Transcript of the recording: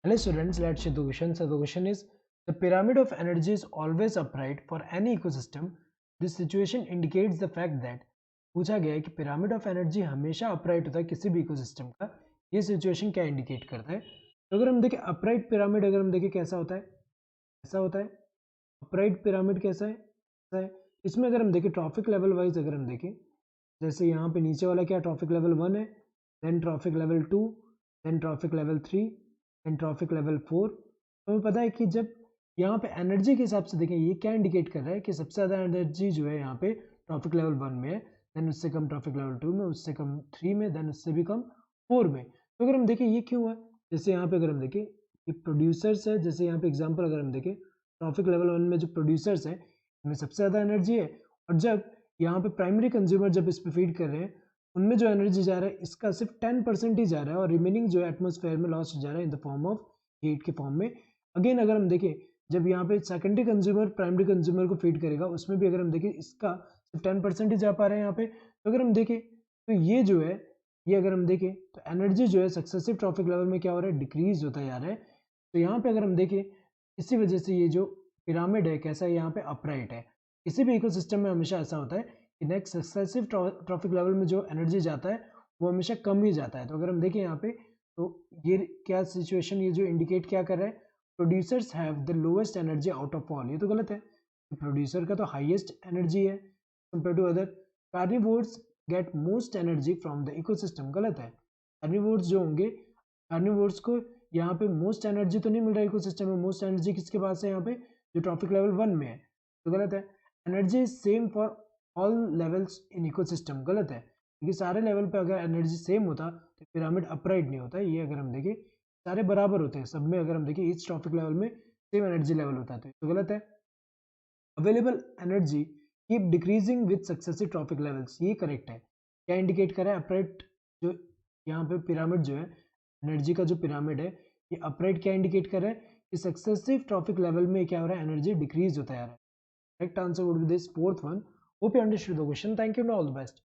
Hello students, let's see the question. So the question is, the pyramid of energy is always upright for any ecosystem. This situation indicates the fact that पूछा गया है कि pyramid of energy हमेशा upright होता है किसी भी ecosystem का। ये सिचुएशन क्या इंडिकेट करता है? तो अगर हम देखें अपराइट पिरामिड, अगर हम देखें कैसा होता है, ऐसा होता है। अपराइट पिरामिड कैसा है? ऐसा है। इसमें अगर हम देखें ट्रॉफिक लेवल वाइज, अगर हम देखें जैसे यहाँ पे नीचे वाला क्या ट्रॉफिक लेवल 1 है, then trophic level 2, then trophic level 3, then trophic level 4। तो हमें पता है कि जब यहाँ पे एनर्जी के हिसाब से देखें, ये क्या इंडिकेट कर रहा है कि सबसे ज़्यादा एनर्जी जो है यहाँ पे ट्रॉफिक लेवल 1 में है, देन उससे कम ट्रॉफिक लेवल 2 में, उससे कम 3 में, देन उससे भी कम 4 में। तो अगर हम देखें ये क्यों है, जैसे यहाँ पे अगर हम देखें ये प्रोड्यूसर्स है, जैसे यहाँ पे एग्जाम्पल अगर हम देखें ट्रॉफिक लेवल 1 में जो प्रोड्यूसर्स है इनमें सबसे ज़्यादा एनर्जी है, और जब यहाँ पे प्राइमरी कंज्यूमर जब इस पर फीड कर रहे हैं उनमें जो एनर्जी जा रहा है इसका सिर्फ 10% ही जा रहा है, और रिमेनिंग जो है एटमोसफेयर में लॉस हो जा रहा है in the form of heat के फॉर्म में। अगेन अगर हम देखें जब यहाँ पे सेकेंडरी कंज्यूमर प्राइमरी कंज्यूमर को फीड करेगा उसमें भी अगर हम देखें इसका सिर्फ 10% ही जा पा रहे हैं यहाँ पे। तो अगर हम देखें तो ये जो है, ये अगर हम देखें तो एनर्जी जो है सक्सेसिव ट्रॉफिक लेवल में क्या हो रहा है, डिक्रीज होता जा रहा है। तो यहाँ पे अगर हम देखें इसी वजह से ये जो पिरामिड है कैसा है, यहाँ पे अपराइट है। किसी भी इकोसिस्टम में हमेशा ऐसा होता है कि नेक्स्ट सक्सेसिव ट्रॉफिक लेवल में जो एनर्जी जाता है वो हमेशा कम ही जाता है। तो अगर हम देखें यहाँ पे तो ये क्या सिचुएशन, ये जो इंडिकेट क्या कर रहा है, producers have the lowest energy out of all, ये तो गलत है। प्रोड्यूसर का तो हाईएस्ट एनर्जी है compare to other. Carnivores get most energy from the ecosystem, गलत है। कार्निवोर्स जो होंगे, कार्निवोर्स को यहाँ पे मोस्ट एनर्जी तो नहीं मिल रहा है इकोसिस्टम में, मोस्ट एनर्जी किसके पास है यहाँ पे, जो ट्रॉफिक लेवल 1 में है, तो गलत है। Energy is same for all levels in ecosystem, गलत है, क्योंकि सारे लेवल पे अगर एनर्जी सेम होता तो पिरामिड अपराइट नहीं होता। ये अगर हम देखें सारे बराबर होते हैं सब में, अगर हम देखें ईच ट्रॉफिक लेवल में सेम एनर्जी लेवल होता है, तो गलत है। Available energy keep decreasing with successive trophic levels, ये करेक्ट है। क्या इंडिकेट कर रहा है अपराइट, जो यहाँ पे पिरामिड जो है एनर्जी का जो पिरामिड है ये अपराइट क्या इंडिकेट कर रहा है कि सक्सेसिव ट्रॉफिक लेवल में क्या हो रहा है, एनर्जी डिक्रीज होता जा रहा है। Correct answer would be this fourth one. Hope you understood the question, thank you and all the best.